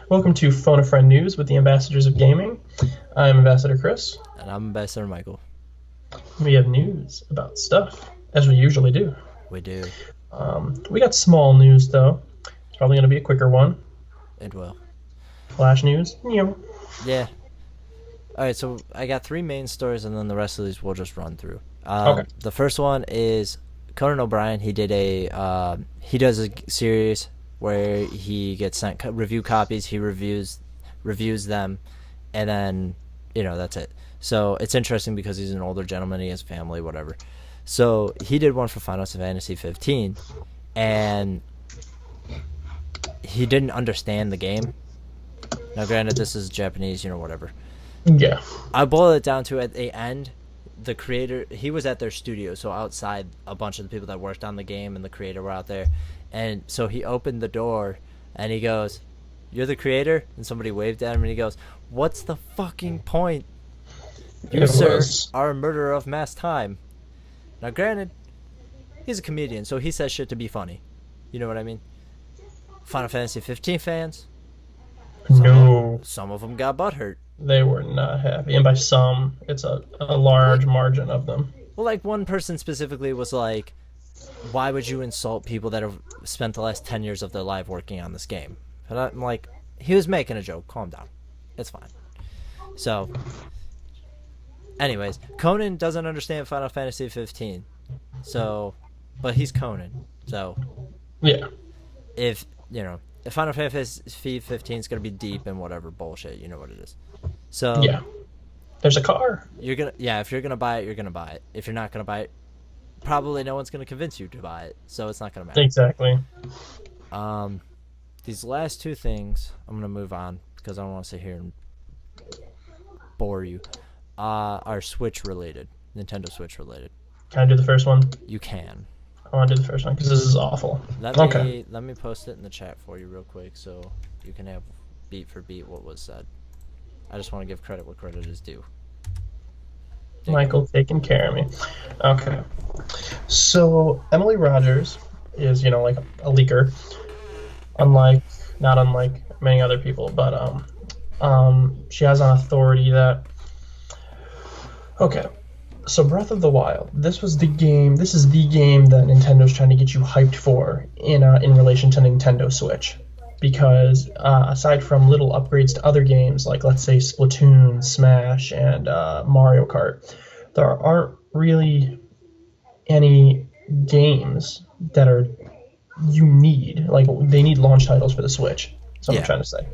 Welcome to Phone a Friend News with the Ambassadors of Gaming. I'm Ambassador Chris. And I'm Ambassador Michael. We have news about stuff, as we usually do. We do. We got small news, though. It's probably going to be a quicker one. It will. Flash news. Yeah. Alright, so I got three main stories, and then the rest of these we'll just run through. Okay. The first one is Conan O'Brien. He does a series where he gets sent review copies. He reviews them, and then that's it. So it's interesting because he's an older gentleman. He has family, whatever. So he did one for Final Fantasy 15, and he didn't understand the game. Now, granted, this is Japanese, whatever. Yeah. I boil it down to, at the end, the creator, he was at their studio, so outside, a bunch of the people that worked on the game and the creator were out there. And so he opened the door, and he goes, "You're the creator?" And somebody waved at him, and he goes, "What's the fucking point? You, sir, are a murderer of mass time." Now, granted, he's a comedian, so he says shit to be funny. You know what I mean? Final Fantasy 15 fans, some of them got butthurt. They were not happy. And by some, it's a large margin of them. Well, like, one person specifically was like, "Why would you insult people that have spent the last 10 years of their life working on this game?" And I'm like, he was making a joke. Calm down. It's fine. So, anyways, Conan doesn't understand Final Fantasy 15. So, but he's Conan. So, yeah. If Final Fantasy 15 is going to be deep and whatever bullshit, you know what it is. So, yeah. There's a car. If you're going to buy it, you're going to buy it. If you're not going to buy it, probably no one's going to convince you to buy it, so it's not going to matter. Exactly. These last two things, I'm going to move on because I don't want to sit here and bore you, are Switch related, Nintendo Switch related. Can I do the first one? You can. I want to do the first one because this is awful. Let me post it in the chat for you real quick so you can have beat for beat what was said. I just want to give credit where credit is due. Michael taking care of me. Okay. So Emily Rogers is, like a leaker. Not unlike many other people, but she has an authority that. Okay. So Breath of the Wild. This is the game that Nintendo's trying to get you hyped for in relation to Nintendo Switch. Because aside from little upgrades to other games, like let's say Splatoon, Smash, and Mario Kart, there aren't really any games that you need. Like, they need launch titles for the Switch. That's what I'm trying to say.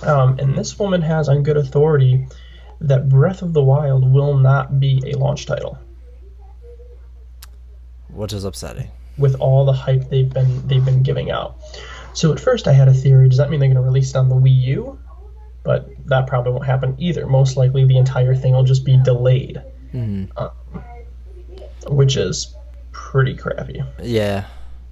And this woman has on good authority that Breath of the Wild will not be a launch title. Which is upsetting. With all the hype they've been giving out. So at first I had a theory, does that mean they're going to release it on the Wii U? But that probably won't happen either. Most likely the entire thing will just be delayed. Mm-hmm. Which is pretty crappy. Yeah.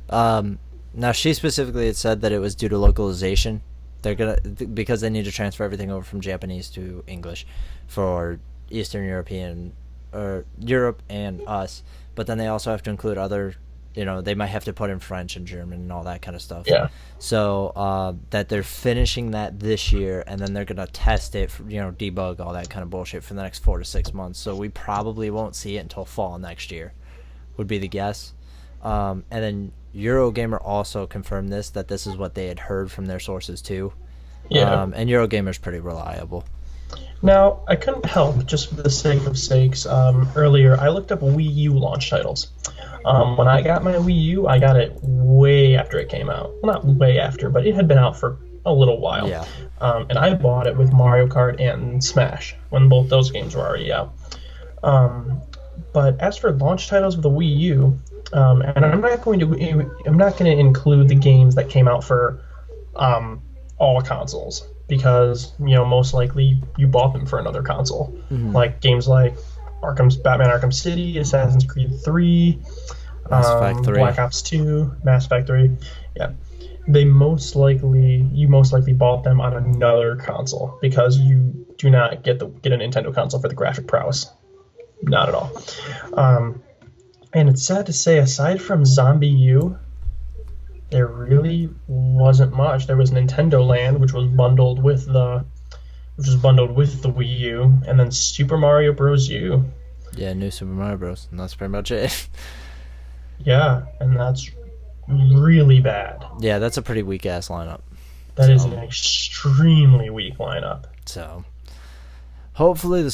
Now, she specifically had said that it was due to localization. They're because they need to transfer everything over from Japanese to English for Eastern European, or Europe and us. But then they also have to include other... they might have to put in French and German and all that kind of stuff. Yeah. So that they're finishing that this year, and then they're going to test it, debug all that kind of bullshit for the next 4 to 6 months. So we probably won't see it until fall next year, would be the guess. And then Eurogamer also confirmed that this is what they had heard from their sources too. Yeah. And Eurogamer's pretty reliable. Now, I couldn't help, just for the sake of sakes, earlier I looked up Wii U launch titles. When I got my Wii U, I got it way after it came out. Well, not way after, but it had been out for a little while. Yeah. And I bought it with Mario Kart and Smash, when both those games were already out. But as for launch titles with the Wii U, and I'm not going to include the games that came out for all consoles, because most likely you bought them for another console. Mm-hmm. Like games like Batman Arkham City, Assassin's Creed 3, Mass Effect 3, Black Ops 2, Mass Effect 3. Yeah, you most likely bought them on another console, because you do not get a Nintendo console for the graphic prowess. Not at all. And it's sad to say, aside from Zombie U, There really wasn't much. There was Nintendo Land, which was bundled with the Wii U, and then Super Mario Bros. U. Yeah, New Super Mario Bros. And that's pretty much it. Yeah, and that's really bad. Yeah, that's a pretty weak ass lineup. That is an extremely weak lineup. So hopefully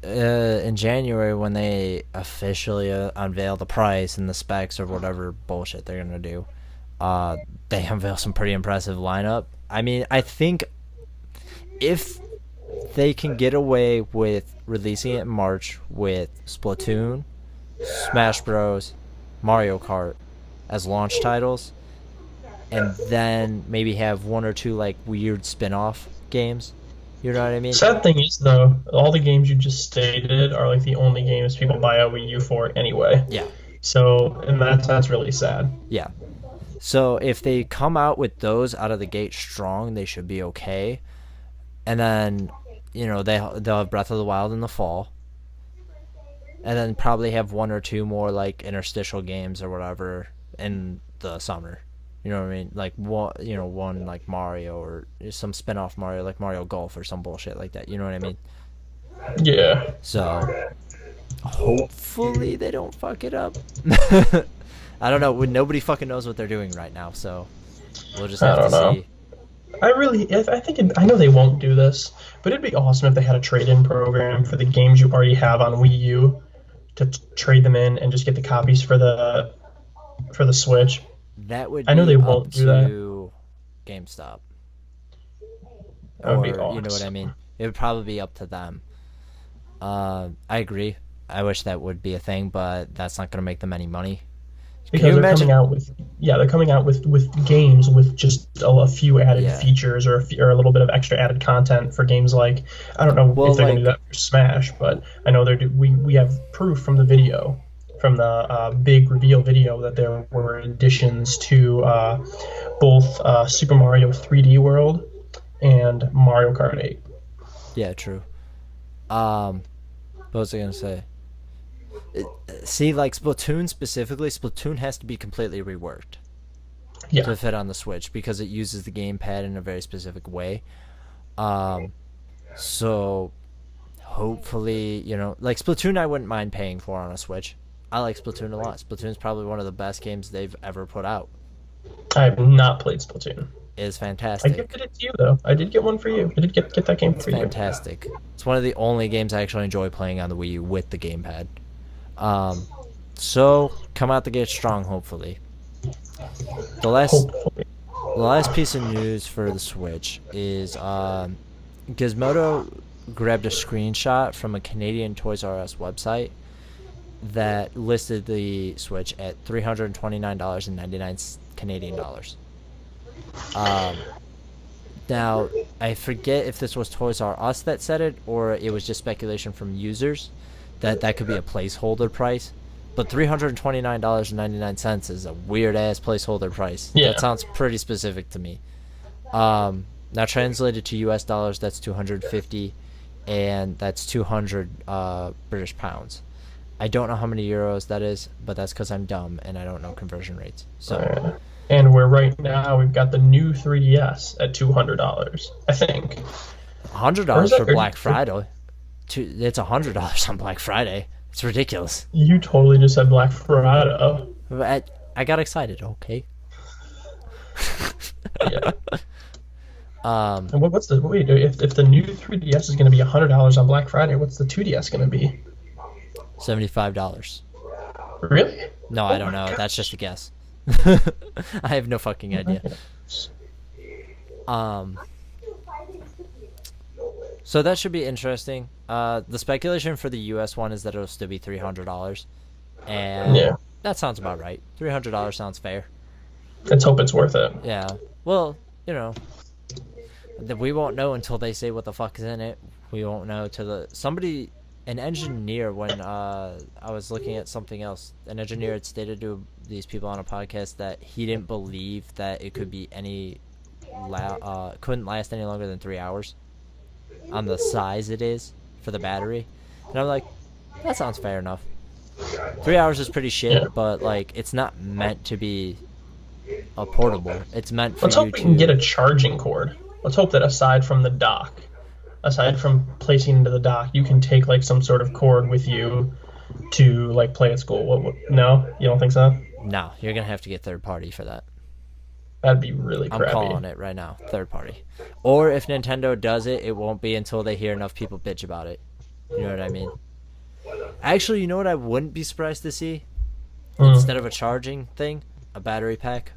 in January when they officially unveil the price and the specs or whatever bullshit they're gonna do, they unveil some pretty impressive lineup. I mean, I think if they can get away with releasing it in March with Splatoon, Smash Bros, Mario Kart as launch titles, and then maybe have one or two like weird spin-off games. You know what I mean? Sad thing is, though, all the games you just stated are like the only games people buy a Wii U for anyway. Yeah. So, and that's really sad. Yeah. So if they come out with those out of the gate strong, they should be okay. And then, they'll have Breath of the Wild in the fall. And then probably have one or two more like interstitial games or whatever in the summer. You know what I mean? Like one like Mario or some spin-off Mario, like Mario Golf or some bullshit like that. You know what I mean? Yeah. So hopefully they don't fuck it up. I don't know. Nobody fucking knows what they're doing right now, so we'll just have to see. I know they won't do this, but it'd be awesome if they had a trade-in program for the games you already have on Wii U to trade them in and just get the copies for the Switch. That would. I know they won't do that. GameStop. That would be awesome. You know what I mean? It would probably be up to them. I agree. I wish that would be a thing, but that's not going to make them any money. Because they're coming out with games with just a few added features or a little bit of extra added content for games like, I don't know if they're going to do that for Smash, but I know we have proof from the video, from the big reveal video, that there were additions to both Super Mario 3D World and Mario Kart 8. Yeah, true. What was I going to say? See, like Splatoon specifically, Splatoon has to be completely reworked to fit on the Switch because it uses the gamepad in a very specific way. So hopefully, like Splatoon I wouldn't mind paying for on a Switch. I like Splatoon a lot. Splatoon's probably one of the best games they've ever put out. I have not played Splatoon. It's fantastic. I gifted it to you, though. I did get one for you. I did get that game for you. It's fantastic. It's one of the only games I actually enjoy playing on the Wii U with the gamepad. So come out the gate strong, hopefully. The last piece of news for the Switch is Gizmodo grabbed a screenshot from a Canadian Toys R Us website that listed the Switch at $329.99 Canadian dollars. Now, I forget if this was Toys R Us that said it or it was just speculation from users that could be a placeholder price. But $329.99 is a weird-ass placeholder price. Yeah. That sounds pretty specific to me. Now, translated to US dollars, that's 250, and that's 200 British pounds. I don't know how many euros that is, but that's because I'm dumb and I don't know conversion rates. So, and we've got the new 3DS at $200, I think. $100 for Black Friday. It's $100 on Black Friday. It's ridiculous. You totally just said Black Friday. I got excited. Okay. Yeah. And what's the if the new 3DS is going to be $100 on Black Friday, what's the 2DS going to be? $75. Really? No, I don't know. God. That's just a guess. I have no fucking idea. So that should be interesting. The speculation for the US one is that it'll still be $300, and that sounds about right. $300 sounds fair. Let's hope it's worth it. Yeah. Well, we won't know until they say what the fuck is in it. We won't know till an engineer, when I was looking at something else, an engineer had stated to these people on a podcast that he didn't believe that it could be couldn't last any longer than 3 hours on the size it is for the battery. And I'm like, that sounds fair enough. 3 hours is pretty shit, but like it's not meant to be a portable. It's meant for Let's you hope we can get to. a charging cord. Let's hope that aside from the dock, aside from placing into the dock, you can take like some sort of cord with you to like play at school. No, you don't think so? No, you're gonna have to get third party for that. That'd be really I'm crappy. calling it right now, third party. Or if Nintendo does it, it won't be until they hear enough people bitch about it. You know what I mean? Actually, you know what I wouldn't be surprised to see? Instead of a charging thing, a battery pack.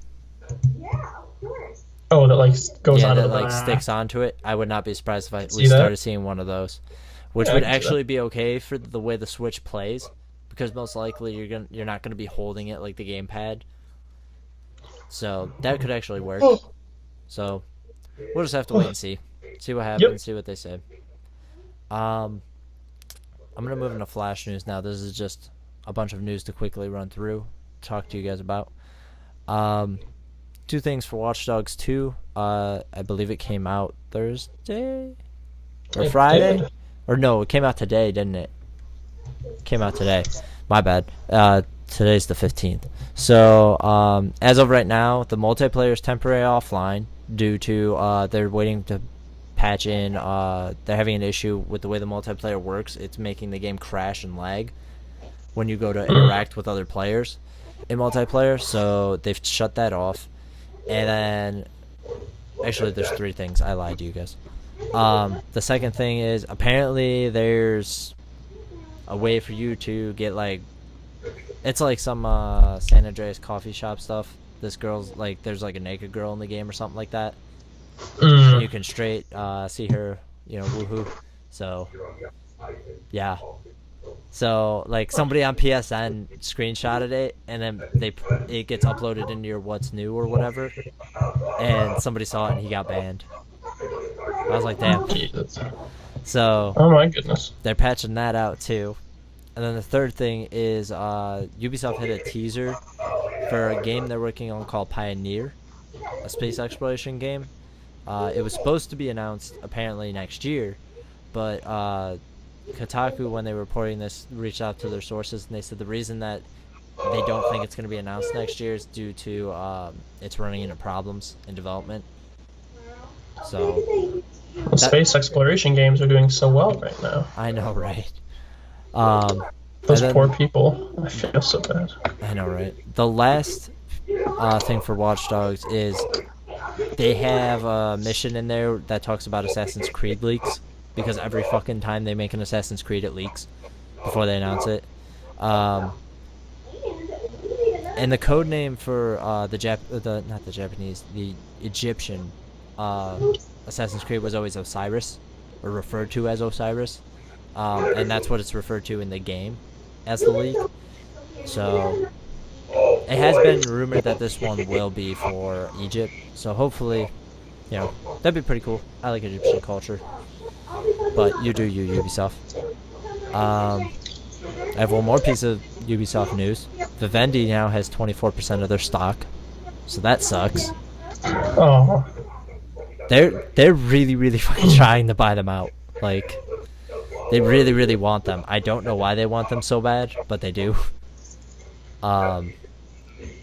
Oh, that like goes Yeah, onto that the like sticks onto it. I would not be surprised if we See that? started seeing one of those, which Yeah, I would can see that. actually be okay for the way the Switch plays, because most likely you're not gonna be holding it like the gamepad. So that could actually work. So we'll just have to wait and see what happens, Yep. see what they say. I'm gonna move into Flash news now. This is just a bunch of news to quickly run through, talk to you guys about. Two things for Watch Dogs 2. I believe it came out Thursday or It Friday, did. or no, it came out today, didn't it? Came out today. My bad. Today's the 15th. So as of right now, the multiplayer is temporarily offline due to they're waiting to patch in. They're having an issue with the way the multiplayer works. It's making the game crash and lag when you go to interact with other players in multiplayer. So they've shut that off. And then, actually, there's three things. I lied to you guys. The second thing is apparently there's a way for you to get like, it's like some San Andreas coffee shop stuff. This girl's like, there's like a naked girl in the game or something like that. And you can straight see her, woohoo. So, yeah. So like somebody on PSN screenshotted it, and then it gets uploaded into your what's new or whatever, and somebody saw it and he got banned. I was like, damn. Jesus. So Oh my goodness. they're patching that out too. And then the third thing is Ubisoft hit a teaser for a game they're working on called Pioneer, a space exploration game. It was supposed to be announced apparently next year, but Kotaku, when they were reporting this, reached out to their sources, and they said the reason that they don't think it's going to be announced next year is due to it's running into problems in development. So Well, space exploration games are doing so well right now. I know, right? Those poor people. I feel so bad. I know, right? The last thing for Watch Dogs is they have a mission in there that talks about Assassin's Creed leaks, because every fucking time they make an Assassin's Creed, it leaks before they announce it. And the code name for the Egyptian Assassin's Creed was always Osiris, or referred to as Osiris, and that's what it's referred to in the game as the leak. So it has been rumored that this one will be for Egypt. So hopefully, that'd be pretty cool. I like Egyptian culture. But you do you, Ubisoft. I have one more piece of Ubisoft news. Vivendi now has 24% of their stock, so that sucks. Oh. They're really, really fucking trying to buy them out. Like, they really, really want them. I don't know why they want them so bad, but they do.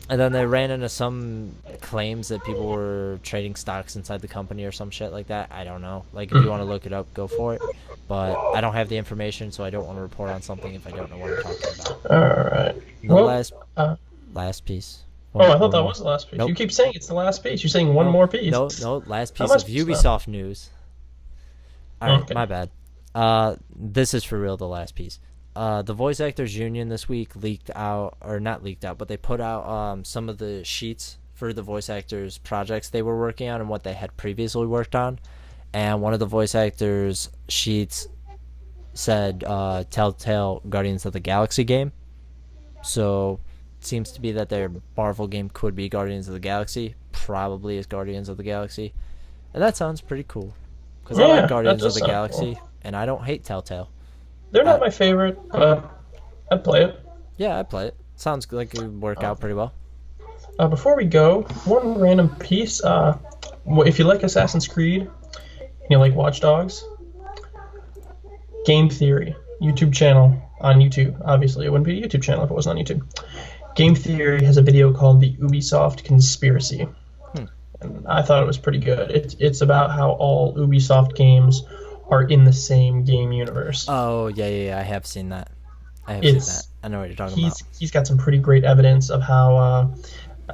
And then they ran into some claims that people were trading stocks inside the company or some shit like that. I don't know. Like, if you want to look it up, go for it. But I don't have the information, so I don't want to report on something if I don't know what I'm talking about. Alright. The Well, last piece. I thought that was the last piece. Nope. You keep saying it's the last piece. You're saying one more piece. No, last How piece of much is that? Ubisoft news. Alright, Okay. my bad. This is for real the last piece. The Voice Actors Union this week leaked out, or not leaked out, but they put out some of the sheets for the voice actors' projects they were working on and what they had previously worked on. And one of the voice actors' sheets said Telltale Guardians of the Galaxy game. So it seems to be that their Marvel game could be Guardians of the Galaxy. Probably is Guardians of the Galaxy. And that sounds pretty cool. Because I like Guardians of the Galaxy, and I don't hate Telltale. They're not my favorite, but I'd play it. Yeah, I'd play it. Sounds like it would work out pretty well. Before we go, one random piece. If you like Assassin's Creed, you like Watch Dogs, Game Theory, YouTube channel on YouTube. Obviously, it wouldn't be a YouTube channel if it wasn't on YouTube. Game Theory has a video called the Ubisoft Conspiracy. Hmm. And I thought it was pretty good. It's about how all Ubisoft games are in the same game universe. Oh, yeah, I have seen that. I have seen that. It's I know what you're talking about. he's got some pretty great evidence of how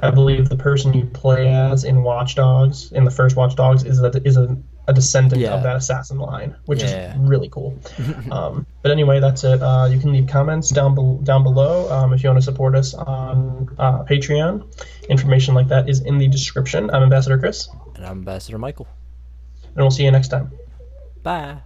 I believe the person you play as in Watch Dogs, in the first Watch Dogs, is a descendant Yeah. of that assassin line, which Yeah. is really cool. But anyway, that's it. You can leave comments down below if you want to support us on Patreon. Information like that is in the description. I'm Ambassador Chris, And I'm Ambassador Michael. and we'll see you next time. Bye.